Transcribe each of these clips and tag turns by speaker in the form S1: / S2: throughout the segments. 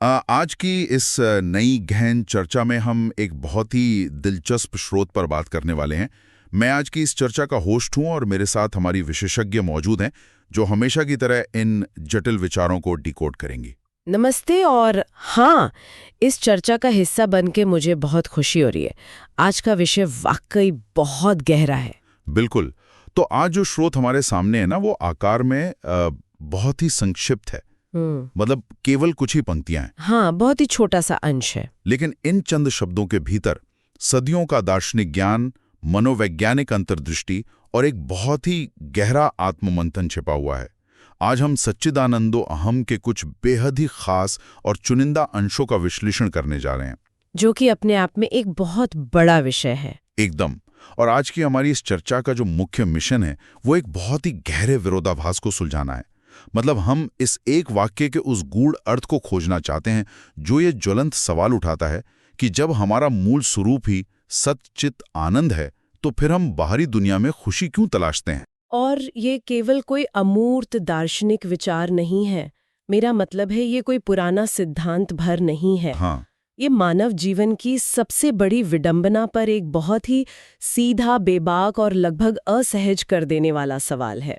S1: आज की इस नई गहन चर्चा में हम एक बहुत ही दिलचस्प स्रोत पर बात करने वाले हैं। मैं आज की इस चर्चा का होस्ट हूं और मेरे साथ हमारी विशेषज्ञ मौजूद हैं जो हमेशा की तरह इन जटिल विचारों को डिकोड करेंगी।
S2: नमस्ते। और हाँ, इस चर्चा का हिस्सा बन के मुझे बहुत खुशी हो रही है। आज का विषय वाकई बहुत गहरा है।
S1: बिल्कुल। तो आज जो स्रोत हमारे सामने है ना, वो आकार में बहुत ही संक्षिप्त है। मतलब केवल कुछ ही पंक्तियां हैं।
S2: हाँ, बहुत ही छोटा सा अंश है।
S1: लेकिन इन चंद शब्दों के भीतर सदियों का दार्शनिक ज्ञान, मनोवैज्ञानिक अंतर्दृष्टि और एक बहुत ही गहरा आत्ममंथन छिपा हुआ है। आज हम सच्चिदानंदो अहम के कुछ बेहद ही खास और चुनिंदा अंशों का विश्लेषण करने जा रहे हैं,
S2: जो कि अपने आप में एक बहुत बड़ा विषय है।
S1: एकदम। और आज की हमारी इस चर्चा का जो मुख्य मिशन है वो एक बहुत ही गहरे विरोधाभास को सुलझाना है। मतलब हम इस एक वाक्य के उस गूढ़ अर्थ को खोजना चाहते हैं जो ये ज्वलंत सवाल उठाता है कि जब हमारा मूल स्वरूप ही सच्चित आनंद है तो फिर हम बाहरी दुनिया में खुशी क्यों तलाशते हैं।
S2: और ये केवल कोई अमूर्त दार्शनिक विचार नहीं है। मेरा मतलब है, ये कोई पुराना सिद्धांत भर नहीं है।
S1: हाँ,
S2: ये मानव जीवन की सबसे बड़ी विडंबना पर एक बहुत ही सीधा, बेबाक और लगभग असहज कर देने वाला सवाल है।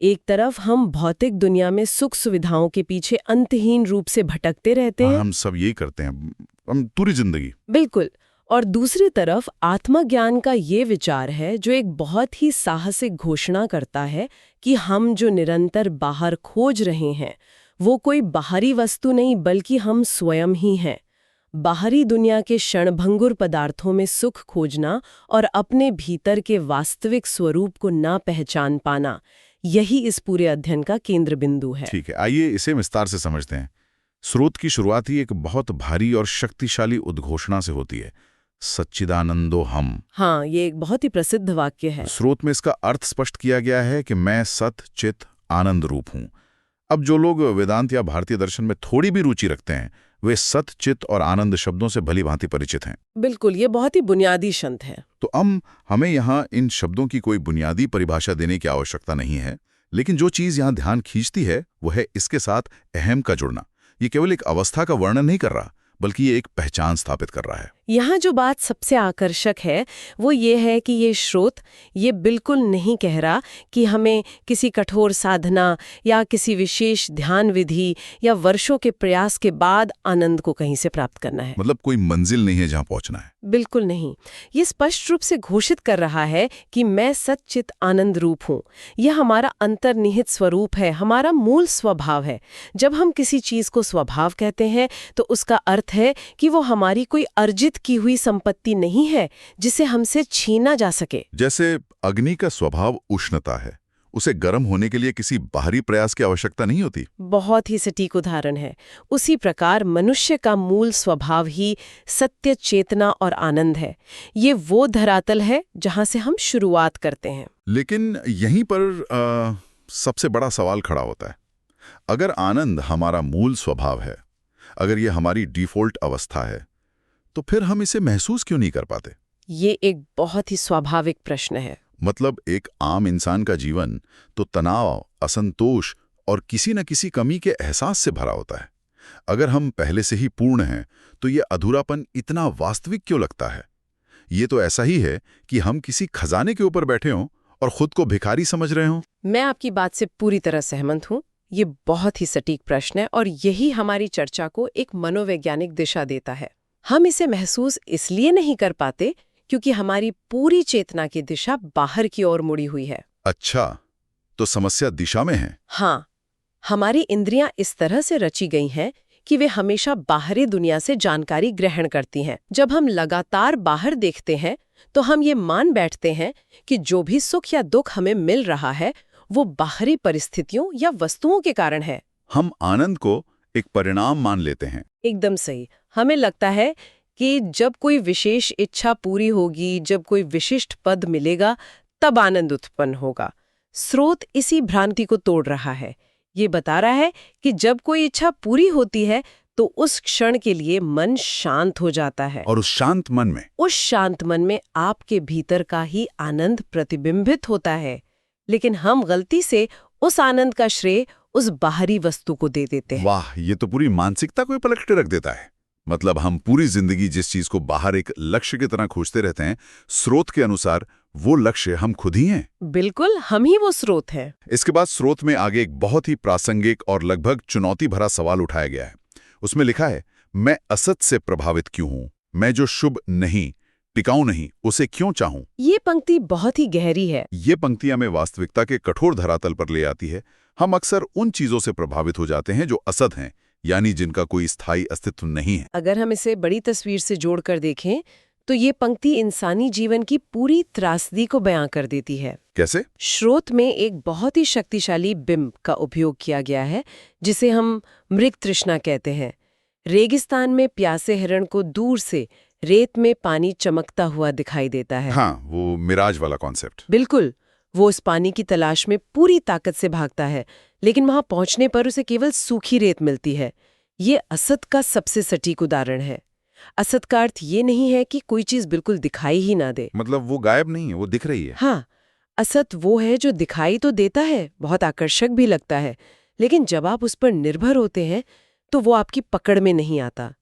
S2: एक तरफ हम भौतिक दुनिया में सुख सुविधाओं के पीछे अंतहीन रूप से भटकते रहते हैं।
S1: हम सब यही करते हैं, हम पूरी जिंदगी।
S2: बिल्कुल। और दूसरी तरफ आत्मज्ञान का ये विचार है जो एक बहुत ही साहसिक घोषणा करता है कि हम जो निरंतर बाहर खोज रहे हैं वो कोई बाहरी वस्तु नहीं बल्कि हम स्वयं ही हैं। बाहरी दुनिया के क्षणभंगुर पदार्थों में सुख खोजना और अपने भीतर के वास्तविक स्वरूप को ना पहचान पाना, यही इस पूरे अध्ययन का केंद्र बिंदु है।
S1: ठीक है, आइए इसे विस्तार से समझते हैं। स्रोत की शुरुआत ही एक बहुत भारी और शक्तिशाली उद्घोषणा से होती है, सच्चिदानंदो हम।
S2: हाँ, ये एक बहुत ही प्रसिद्ध वाक्य है।
S1: स्रोत में इसका अर्थ स्पष्ट किया गया है कि मैं सत चित आनंद रूप हूं। अब जो लोग वेदांत या भारतीय दर्शन में थोड़ी भी रुचि रखते हैं वे सत चित और आनंद शब्दों से भली भांति परिचित हैं।
S2: बिल्कुल, ये बहुत ही बुनियादी शब्द है।
S1: तो हमें यहाँ इन शब्दों की कोई बुनियादी परिभाषा देने की आवश्यकता नहीं है, लेकिन जो चीज यहाँ ध्यान खींचती है वो है इसके साथ अहम का जुड़ना। ये केवल एक अवस्था का वर्णन नहीं कर रहा, बल्कि ये एक पहचान स्थापित कर रहा है।
S2: यहाँ जो बात सबसे आकर्षक है वो ये है कि ये स्रोत ये बिल्कुल नहीं कह रहा कि हमें किसी कठोर साधना या किसी विशेष ध्यान विधि या वर्षों के प्रयास के बाद आनंद को कहीं से प्राप्त करना है।
S1: मतलब कोई मंजिल नहीं है जहाँ पहुँचना है।
S2: बिल्कुल नहीं। ये स्पष्ट रूप से घोषित कर रहा है कि मैं सच्चित आनंद रूप हूँ। यह हमारा अंतर्निहित स्वरूप है, हमारा मूल स्वभाव है। जब हम किसी चीज को स्वभाव कहते हैं तो उसका अर्थ है कि वो हमारी कोई अर्जित की हुई संपत्ति नहीं है जिसे हमसे छीना जा सके।
S1: जैसे अग्नि का स्वभाव उष्णता है, उसे गर्म होने के लिए किसी बाहरी प्रयास की आवश्यकता नहीं होती।
S2: बहुत ही सटीक उदाहरण है। उसी प्रकार मनुष्य का मूल स्वभाव ही सत्य, चेतना और आनंद है। ये वो धरातल है जहां से हम शुरुआत करते हैं।
S1: लेकिन यहीं पर सबसे बड़ा सवाल खड़ा होता है। अगर आनंद हमारा मूल स्वभाव है, अगर ये हमारी डिफॉल्ट अवस्था है, तो फिर हम इसे महसूस क्यों नहीं कर पाते?
S2: ये एक बहुत ही स्वाभाविक प्रश्न है।
S1: मतलब एक आम इंसान का जीवन तो तनाव, असंतोष और किसी न किसी कमी के एहसास से भरा होता है। अगर हम पहले से ही पूर्ण हैं तो ये अधूरापन इतना वास्तविक क्यों लगता है? ये तो ऐसा ही है कि हम किसी खजाने के ऊपर बैठे हों और खुद को भिखारी समझ रहे हों।
S2: मैं आपकी बात से पूरी तरह सहमत हूँ। ये बहुत ही सटीक प्रश्न है और यही हमारी चर्चा को एक मनोवैज्ञानिक दिशा देता है। हम इसे महसूस इसलिए नहीं कर पाते क्योंकि हमारी पूरी चेतना की दिशा बाहर की ओर मुड़ी हुई है।
S1: अच्छा, तो समस्या दिशा में है।
S2: हाँ, हमारी इंद्रियां इस तरह से रची गई हैं कि वे हमेशा बाहरी दुनिया से जानकारी ग्रहण करती हैं। जब हम लगातार बाहर देखते हैं तो हम ये मान बैठते हैं कि जो भी सुख या दुख हमें मिल रहा है वो बाहरी परिस्थितियों या वस्तुओं के कारण है।
S1: हम आनंद को एक परिणाम मान लेते हैं।
S2: एकदम सही। हमें लगता है कि जब कोई विशेष इच्छा पूरी होगी, जब कोई विशिष्ट पद मिलेगा, तब आनंद उत्पन्न होगा। स्रोत इसी भ्रांति को तोड़ रहा है। ये बता रहा है कि जब कोई इच्छा पूरी होती है तो उस क्षण के लिए मन शांत हो जाता है।
S1: और उस शांत मन में आपके भीतर का ही आनंद प्रतिबिंबित होता है। लेकिन हम गलती से उस आनंद का श्रेय
S2: उस बाहरी वस्तु को दे देते हैं।
S1: वाह, ये तो पूरी मानसिकता को ही पलट के रख देता है। मतलब हम पूरी जिंदगी जिस चीज को बाहर एक लक्ष्य की तरह खोजते रहते हैं, स्रोत के अनुसार वो लक्ष्य हम खुद ही हैं।
S2: बिल्कुल, हम ही वो स्रोत हैं।
S1: इसके बाद स्रोत में आगे एक बहुत ही प्रासंगिक और लगभग चुनौती भरा सवाल उठाया गया है। उसमें लिखा है, मैं असत से प्रभावित क्यों हूं? मैं जो शुभ नहीं, टिकाऊ नहीं, उसे क्यों चाहूं?
S2: ये पंक्ति बहुत ही गहरी है।
S1: ये पंक्तियां हमें वास्तविकता के कठोर धरातल पर ले आती है। हम अक्सर उन चीजों से प्रभावित हो जाते हैं जो असत हैं, यानी जिनका कोई स्थायी अस्तित्व नहीं है।
S2: अगर हम इसे बड़ी तस्वीर से जोड़कर देखें तो ये पंक्ति इंसानी जीवन की पूरी त्रासदी को बयां कर देती है।
S1: कैसे?
S2: स्रोत में एक बहुत ही शक्तिशाली बिंब का उपयोग किया गया है, जिसे हम मृग तृष्णा कहते हैं। रेगिस्तान में प्यासे हिरण को दूर से रेत में पानी चमकता हुआ दिखाई देता है।
S1: हाँ, वो मिराज वाला कॉन्सेप्ट।
S2: बिल्कुल, वो उस पानी की तलाश में पूरी ताकत से भागता है, लेकिन वहां पहुंचने पर उसे केवल सूखी रेत मिलती है। ये असत का सबसे सटीक उदाहरण है। असत का अर्थ ये नहीं है कि कोई चीज बिल्कुल दिखाई ही ना दे।
S1: मतलब वो गायब नहीं है, वो दिख रही है।
S2: हाँ, असत वो है जो दिखाई तो देता है, बहुत आकर्षक भी लगता है, लेकिन जब आप उस पर निर्भर होते हैं तो वो आपकी पकड़ में नहीं आता।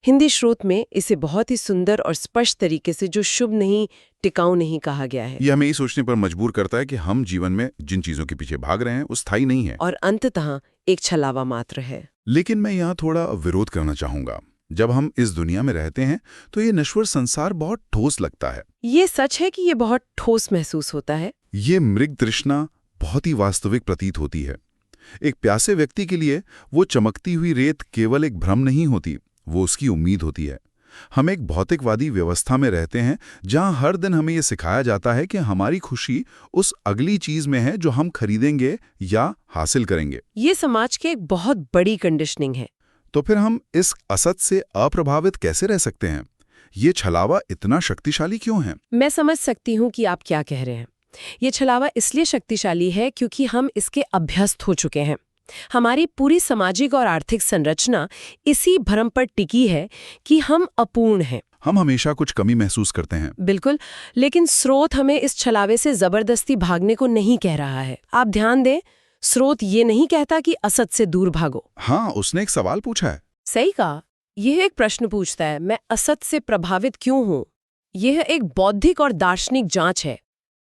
S2: हिंदी स्रोत में इसे बहुत ही सुंदर और स्पष्ट तरीके से जो शुभ नहीं, टिकाऊ नहीं कहा गया है।
S1: ये हमें ये सोचने पर मजबूर करता है कि हम जीवन में जिन चीजों के पीछे भाग रहे हैं वो स्थायी नहीं है
S2: और अंततः एक छलावा मात्र है।
S1: लेकिन मैं यहाँ थोड़ा विरोध करना चाहूंगा। जब हम इस दुनिया में रहते हैं तो ये नश्वर संसार बहुत ठोस लगता है।
S2: ये सच है कि ये बहुत ठोस महसूस होता है।
S1: ये मृग तृष्णा बहुत ही वास्तविक प्रतीत होती है। एक प्यासे व्यक्ति के लिए वो चमकती हुई रेत केवल एक भ्रम नहीं होती, वो उसकी उम्मीद होती है। हम एक भौतिकवादी व्यवस्था में रहते हैं जहां हर दिन हमें ये सिखाया जाता है कि हमारी खुशी उस अगली चीज में है जो हम खरीदेंगे या हासिल करेंगे।
S2: ये समाज की एक बहुत बड़ी कंडीशनिंग है।
S1: तो फिर हम इस असत से अप्रभावित कैसे रह सकते हैं? ये छलावा इतना शक्तिशाली क्यों है?
S2: मैं समझ सकती हूँ कि आप क्या कह रहे हैं। ये छलावा इसलिए शक्तिशाली है क्योंकि हम इसके अभ्यस्त हो चुके हैं। हमारी पूरी सामाजिक और आर्थिक संरचना इसी भ्रम पर टिकी है कि हम अपूर्ण हैं।
S1: हम हमेशा कुछ कमी महसूस करते हैं।
S2: बिल्कुल, लेकिन स्रोत हमें इस छलावे से जबरदस्ती भागने को नहीं कह रहा है। आप ध्यान दें, स्रोत ये नहीं कहता कि असत से दूर भागो।
S1: हाँ, उसने एक सवाल पूछा है।
S2: सही कहा, यह एक प्रश्न पूछता है, मैं असत से प्रभावित क्यों हूं? यह एक बौद्धिक और दार्शनिक जांच है।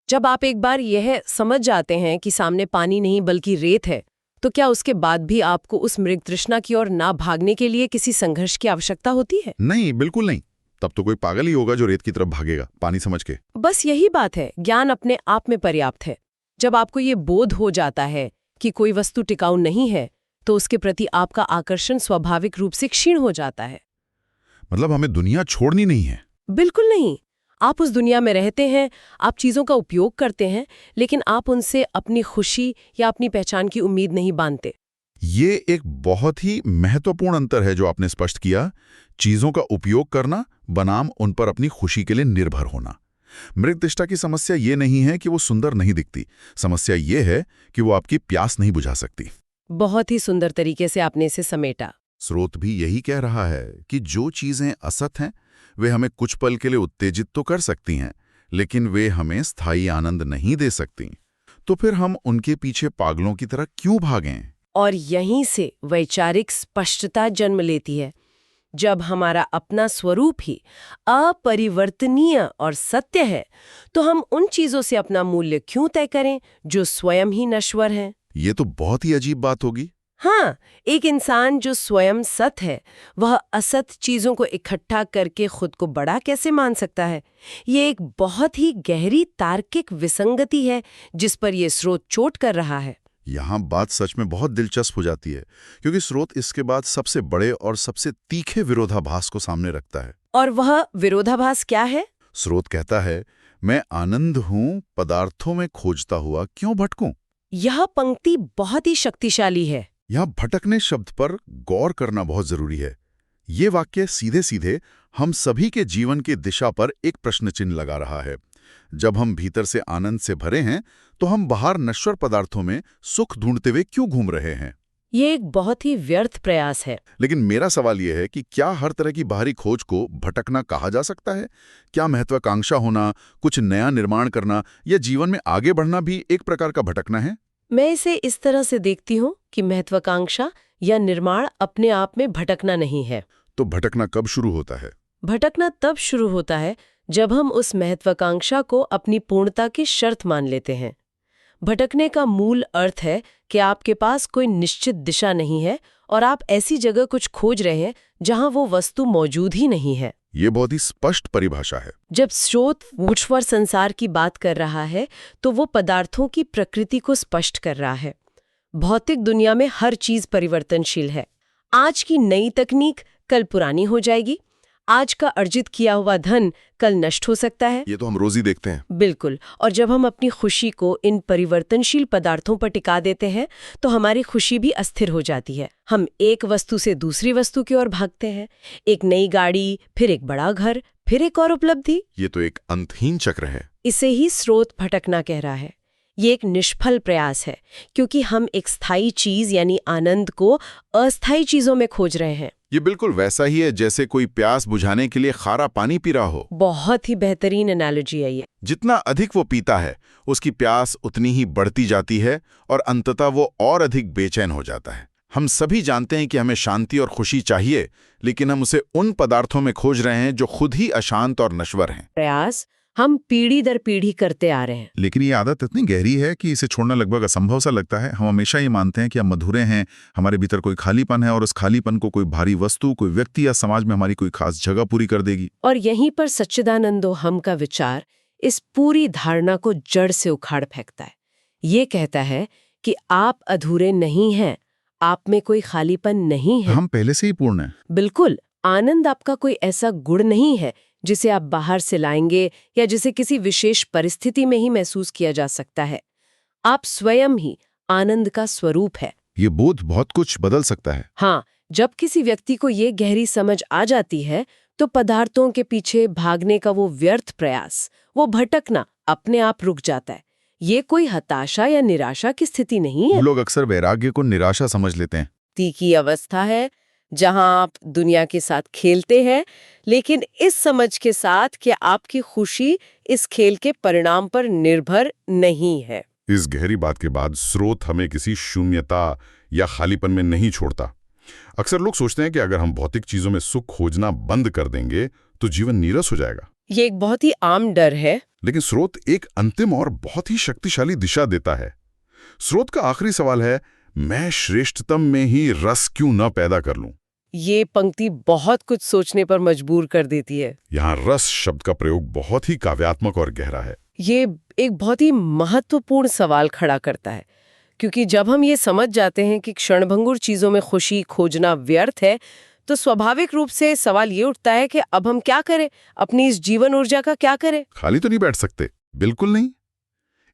S2: जब आप एक बार यह समझ जाते हैं कि सामने पानी नहीं बल्कि रेत है, तो क्या उसके बाद भी आपको उस मृग तृष्णा की ओर ना भागने के लिए किसी संघर्ष की आवश्यकता होती है?
S1: नहीं, बिल्कुल नहीं। तब तो कोई पागल ही होगा जो रेत की तरफ भागेगा, पानी समझ के।
S2: बस यही बात है, ज्ञान अपने आप में पर्याप्त है। जब आपको ये बोध हो जाता है कि कोई वस्तु टिकाऊ नहीं है, तो उसके प्रति आपका आकर्षण स्वाभाविक रूप से क्षीण हो जाता है।
S1: मतलब हमें दुनिया छोड़नी नहीं है?
S2: बिल्कुल नहीं। आप उस दुनिया में रहते हैं, आप चीजों का उपयोग करते हैं, लेकिन आप उनसे अपनी खुशी या अपनी पहचान की उम्मीद नहीं बांधते।
S1: ये एक बहुत ही महत्वपूर्ण अंतर है जो आपने स्पष्ट किया। चीजों का उपयोग करना बनाम उन पर अपनी खुशी के लिए निर्भर होना। मृग तृष्णा की समस्या ये नहीं है कि वो सुंदर नहीं दिखती, समस्या ये है कि वो आपकी प्यास नहीं बुझा सकती।
S2: बहुत ही सुंदर तरीके से आपने इसे समेटा।
S1: स्रोत भी यही कह रहा है कि जो चीजें असत हैं वे हमें कुछ पल के लिए उत्तेजित तो कर सकती हैं, लेकिन वे हमें स्थायी आनंद नहीं दे सकती। तो फिर हम उनके पीछे पागलों की तरह क्यों भागें?
S2: और यहीं से वैचारिक स्पष्टता जन्म लेती है। जब हमारा अपना स्वरूप ही अपरिवर्तनीय और सत्य है, तो हम उन चीजों से अपना मूल्य क्यों तय करें जो स्वयं ही नश्वर हैं?
S1: ये तो बहुत ही अजीब बात होगी।
S2: हाँ, एक इंसान जो स्वयं सत है, वह असत चीजों को इकट्ठा करके खुद को बड़ा कैसे मान सकता है? ये एक बहुत ही गहरी तार्किक विसंगति है जिस पर यह स्रोत चोट कर रहा है।
S1: यहाँ बात सच में बहुत दिलचस्प हो जाती है, क्योंकि स्रोत इसके बाद सबसे बड़े और सबसे तीखे विरोधाभास को सामने रखता है।
S2: और वह विरोधाभास क्या है?
S1: स्रोत कहता है, मैं आनंद हूं, पदार्थों में खोजता हुआ क्यों भटकूं?
S2: यह पंक्ति बहुत ही शक्तिशाली है।
S1: यहाँ भटकने शब्द पर गौर करना बहुत जरूरी है। ये वाक्य सीधे सीधे हम सभी के जीवन की दिशा पर एक प्रश्न चिन्ह लगा रहा है। जब हम भीतर से आनंद से भरे हैं, तो हम बाहर नश्वर पदार्थों में सुख ढूंढते हुए क्यों घूम रहे हैं?
S2: ये एक बहुत ही व्यर्थ प्रयास है।
S1: लेकिन मेरा सवाल यह है कि क्या हर तरह की बाहरी खोज को भटकना कहा जा सकता है? क्या महत्वाकांक्षा होना, कुछ नया निर्माण करना या जीवन में आगे बढ़ना भी एक प्रकार का भटकना है?
S2: मैं इसे इस तरह से देखती हूँ कि महत्वाकांक्षा या निर्माण अपने आप में भटकना नहीं है।
S1: तो भटकना कब शुरू होता है?
S2: भटकना तब शुरू होता है जब हम उस महत्वाकांक्षा को अपनी पूर्णता की शर्त मान लेते हैं। भटकने का मूल अर्थ है कि आपके पास कोई निश्चित दिशा नहीं है और आप ऐसी जगह कुछ खोज रहे हैं जहां वो वस्तु मौजूद ही नहीं है।
S1: ये बहुत ही स्पष्ट परिभाषा है।
S2: जब स्रोत ऊर्ध्वर संसार की बात कर रहा है तो वो पदार्थों की प्रकृति को स्पष्ट कर रहा है। भौतिक दुनिया में हर चीज परिवर्तनशील है। आज की नई तकनीक कल पुरानी हो जाएगी। आज का अर्जित किया हुआ धन कल नष्ट हो सकता है।
S1: ये तो हम रोज ही देखते हैं।
S2: बिल्कुल। और जब हम अपनी खुशी को इन परिवर्तनशील पदार्थों पर टिका देते हैं तो हमारी खुशी भी अस्थिर हो जाती है। हम एक वस्तु से दूसरी वस्तु की ओर भागते हैं। एक नई गाड़ी, फिर एक बड़ा घर, फिर एक और उपलब्धि।
S1: ये तो एक अंतहीन चक्र है।
S2: इसे ही स्रोत भटकना कह रहा है। ये एक निष्फल प्रयास है क्योंकि हम एक स्थायी चीज यानी आनंद को अस्थायी चीजों में खोज रहे हैं।
S1: ये बिल्कुल वैसा ही है जैसे कोई प्यास बुझाने के लिए खारा पानी पी रहा हो।
S2: बहुत ही बेहतरीन एनालॉजी है ये।
S1: जितना अधिक वो पीता है उसकी प्यास उतनी ही बढ़ती जाती है और अंततः वो और अधिक बेचैन हो जाता है। हम सभी जानते हैं कि हमें शांति और खुशी चाहिए, लेकिन हम उसे उन पदार्थों में खोज रहे हैं जो खुद ही अशांत और नश्वर हैं।
S2: प्रयास हम पीढ़ी दर पीढ़ी करते आ रहे हैं।
S3: लेकिन ये आदत इतनी गहरी है कि इसे छोड़ना लगभग असंभव सा लगता है। हम हमेशा ये मानते हैं कि हम मधुरे हैं, हमारे भीतर कोई खालीपन है और उस खालीपन को कोई भारी वस्तु, कोई व्यक्ति या समाज में हमारी कोई खास जगह पूरी कर देगी।
S2: और यहीं पर सच्चिदानंदो हम का विचार इस पूरी धारणा को जड़ से उखाड़ फेंकता है। ये कहता है कि आप अधूरे नहीं हैं, आप में कोई खालीपन नहीं है।
S3: हम पहले से ही पूर्ण हैं।
S2: बिल्कुल। आनंद आपका कोई ऐसा गुण नहीं है जिसे आप बाहर से लाएंगे या जिसे किसी विशेष परिस्थिति में ही महसूस किया जा सकता है। आप स्वयं ही आनंद का स्वरूप है।
S3: ये बोध बहुत कुछ बदल सकता है।
S2: हाँ, जब किसी व्यक्ति को ये गहरी समझ आ जाती है तो पदार्थों के पीछे भागने का वो व्यर्थ प्रयास, वो भटकना अपने आप रुक जाता है। ये कोई हताशा या निराशा की स्थिति नहीं है।
S3: लोग अक्सर वैराग्य को निराशा समझ लेते हैं।
S2: तीखी अवस्था है जहां आप दुनिया के साथ खेलते हैं, लेकिन इस समझ के साथ कि आपकी खुशी इस खेल के परिणाम पर निर्भर नहीं है।
S4: इस गहरी बात के बाद स्रोत हमें किसी शून्यता या खालीपन में नहीं छोड़ता। अक्सर लोग सोचते हैं कि अगर हम भौतिक चीजों में सुख खोजना बंद कर देंगे तो जीवन नीरस हो जाएगा।
S2: ये एक बहुत ही आम डर है।
S4: लेकिन स्रोत एक अंतिम और बहुत ही शक्तिशाली दिशा देता है। स्रोत का आखिरी सवाल है, मैं श्रेष्ठतम में ही रस क्यों न पैदा कर लूं?
S2: ये पंक्ति बहुत कुछ सोचने पर मजबूर कर देती है।
S4: यहाँ रस शब्द का प्रयोग बहुत ही काव्यात्मक और गहरा है।
S2: ये एक बहुत ही महत्वपूर्ण सवाल खड़ा करता है, क्योंकि जब हम ये समझ जाते हैं कि क्षणभंगुर चीजों में खुशी खोजना व्यर्थ है, तो स्वाभाविक रूप से सवाल ये उठता है कि अब हम क्या करें, अपनी इस जीवन ऊर्जा का क्या करें?
S4: खाली तो नहीं बैठ सकते, बिल्कुल नहीं।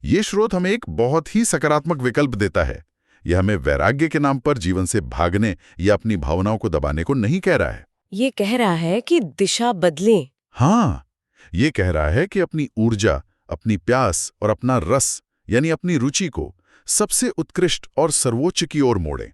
S4: ये स्रोत हमें एक बहुत ही सकारात्मक विकल्प देता है। यह हमें वैराग्य के नाम पर जीवन से भागने या अपनी भावनाओं को दबाने को नहीं कह रहा है।
S2: ये कह रहा है कि दिशा बदलें।
S4: हाँ, ये कह रहा है कि अपनी ऊर्जा, अपनी प्यास और अपना रस यानी अपनी रुचि को सबसे उत्कृष्ट और सर्वोच्च की ओर मोड़ें।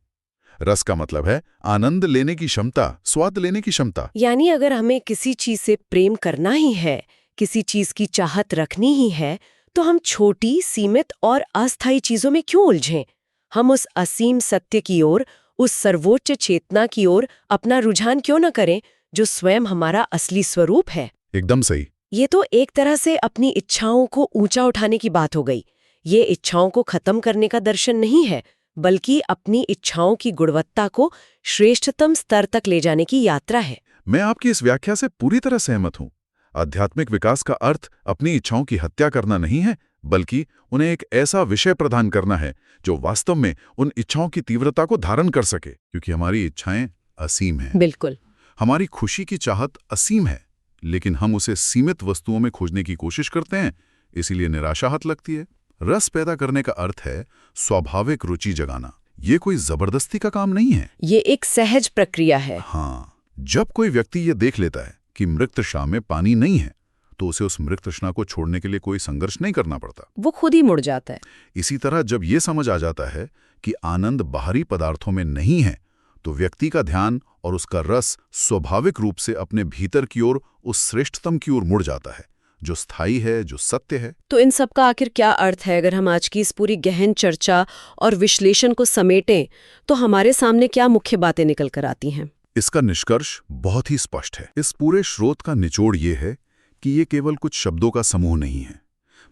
S4: रस का मतलब है आनंद लेने की क्षमता, स्वाद लेने की क्षमता।
S2: यानी अगर हमें किसी चीज से प्रेम करना ही है, किसी चीज की चाहत रखनी ही है, तो हम छोटी, सीमित और अस्थायी चीजों में क्यों उलझें? हम उस असीम सत्य की ओर, उस सर्वोच्च चेतना की ओर अपना रुझान क्यों न करें, जो स्वयं हमारा असली स्वरूप है।
S4: एकदम सही।
S2: ये तो एक तरह से अपनी इच्छाओं को ऊंचा उठाने की बात हो गई। ये इच्छाओं को खत्म करने का दर्शन नहीं है, बल्कि अपनी इच्छाओं की गुणवत्ता को श्रेष्ठतम स्तर तक ले जाने की यात्रा है।
S4: मैं आपकी इस व्याख्या से पूरी तरह सहमत हूं। आध्यात्मिक विकास का अर्थ अपनी इच्छाओं की हत्या करना नहीं है, बल्कि उन्हें एक ऐसा विषय प्रदान करना है जो वास्तव में उन इच्छाओं की तीव्रता को धारण कर सके, क्योंकि हमारी इच्छाएं असीम हैं।
S2: बिल्कुल।
S4: हमारी खुशी की चाहत असीम है, लेकिन हम उसे सीमित वस्तुओं में खोजने की कोशिश करते हैं, इसीलिए निराशा हाथ लगती है। रस पैदा करने का अर्थ है स्वाभाविक रुचि जगाना। ये कोई जबरदस्ती का काम नहीं है,
S2: ये एक सहज प्रक्रिया है।
S4: हाँ, जब कोई व्यक्ति ये देख लेता है कि मृत तृष्णा में पानी नहीं है, तो उसे उस मृत तृष्णा को छोड़ने के लिए कोई संघर्ष नहीं करना पड़ता,
S2: वो खुद ही मुड़ जाता है।
S4: इसी तरह जब ये समझ आ जाता है कि आनंद बाहरी पदार्थों में नहीं है, तो व्यक्ति का ध्यान और उसका रस स्वाभाविक रूप से अपने भीतर की ओर, उस श्रेष्ठतम की ओर मुड़ जाता है,
S3: जो स्थायी है, जो सत्य है।
S2: तो इन सब का आखिर क्या अर्थ है? अगर हम आज की इस पूरी गहन चर्चा और विश्लेषण को समेटें तो हमारे सामने क्या मुख्य बातें निकल कर आती हैं?
S3: इसका निष्कर्ष बहुत ही स्पष्ट है। इस पूरे स्रोत का निचोड़ ये है कि ये केवल कुछ शब्दों का समूह नहीं है,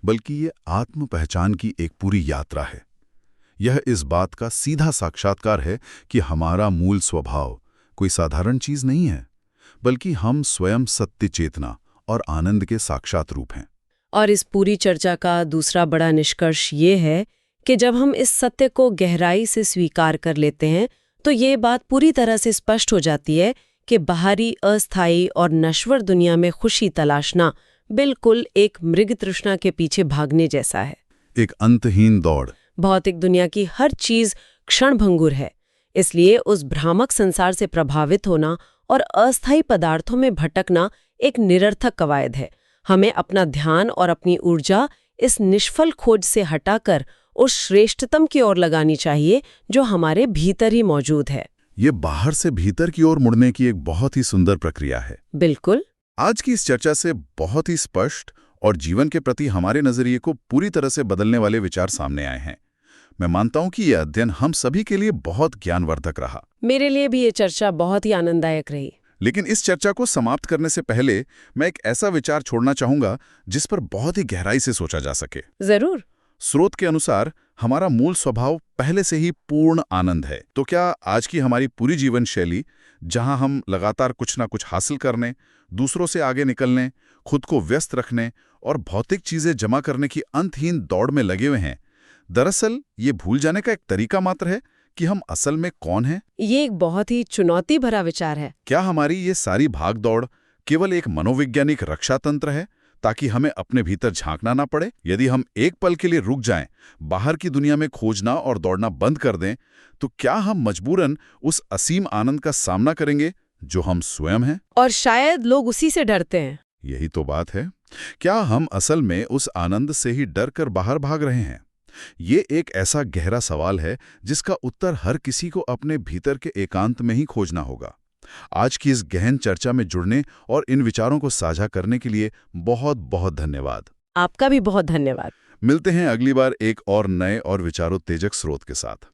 S3: बल्कि ये आत्म पहचान की एक पूरी यात्रा है। यह इस बात का सीधा साक्षात्कार है कि हमारा मूल स्वभाव कोई साधारण चीज नहीं है, बल्कि हम स्वयं सत्य चेतना और आनंद के साक्षात रूप हैं।
S2: और इस पूरी चर्चा का दूसरा बड़ा निष्कर्ष ये है कि जब हम इस सत्य को गहराई से स्वीकार कर लेते हैं तो ये बात पूरी तरह से स्पष्ट हो जाती है कि बाहरी, अस्थायी और नश्वर दुनिया में खुशी तलाशना बिल्कुल एक मृग तृष्णा के पीछे भागने जैसा है।
S3: एक अंतहीन दौड़।
S2: भौतिक दुनिया की हर चीज क्षणभंगुर है, इसलिए उस भ्रामक संसार से प्रभावित होना और अस्थायी पदार्थों में भटकना एक निरर्थक कवायद है। हमें अपना ध्यान और अपनी ऊर्जा इस निष्फल खोज से हटाकर उस श्रेष्ठतम की ओर लगानी चाहिए जो हमारे भीतर ही मौजूद है।
S3: ये बाहर से भीतर की ओर मुड़ने की एक बहुत ही सुंदर प्रक्रिया है।
S2: बिल्कुल।
S3: आज की इस चर्चा से बहुत ही स्पष्ट और जीवन के प्रति हमारे नजरिए को पूरी तरह से बदलने वाले विचार सामने आए हैं। मैं मानता हूं कि यह अध्ययन हम सभी के लिए बहुत ज्ञानवर्धक रहा।
S2: मेरे लिए भी ये चर्चा बहुत ही आनंददायक रही।
S3: लेकिन इस चर्चा को समाप्त करने से पहले मैं एक ऐसा विचार छोड़ना चाहूंगा जिस पर बहुत ही गहराई से सोचा जा सके।
S2: जरूर।
S3: स्रोत के अनुसार हमारा मूल स्वभाव पहले से ही पूर्ण आनंद है। तो क्या आज की हमारी पूरी जीवन शैली, जहां हम लगातार कुछ ना कुछ हासिल करने, दूसरों से आगे निकलने, खुद को व्यस्त रखने और भौतिक चीजें जमा करने की अंतहीन दौड़ में लगे हुए हैं, दरअसल ये भूल जाने का एक तरीका मात्र है कि हम असल में कौन हैं?
S2: ये एक बहुत ही चुनौती भरा विचार है।
S3: क्या हमारी ये सारी भाग दौड़ केवल एक मनोवैज्ञानिक रक्षा तंत्र है ताकि हमें अपने भीतर झांकना ना पड़े? यदि हम एक पल के लिए रुक जाएं, बाहर की दुनिया में खोजना और दौड़ना बंद कर दें, तो क्या हम मजबूरन उस असीम आनंद का सामना करेंगे जो हम स्वयं हैं?
S2: और शायद लोग उसी से डरते हैं।
S3: यही तो बात है। क्या हम असल में उस आनंद से ही डर कर बाहर भाग रहे हैं? ये एक ऐसा गहरा सवाल है जिसका उत्तर हर किसी को अपने भीतर के एकांत में ही खोजना होगा। आज की इस गहन चर्चा में जुड़ने और इन विचारों को साझा करने के लिए बहुत बहुत धन्यवाद।
S2: आपका भी बहुत धन्यवाद।
S3: मिलते हैं अगली बार एक और नए और विचारोत्तेजक स्रोत के साथ।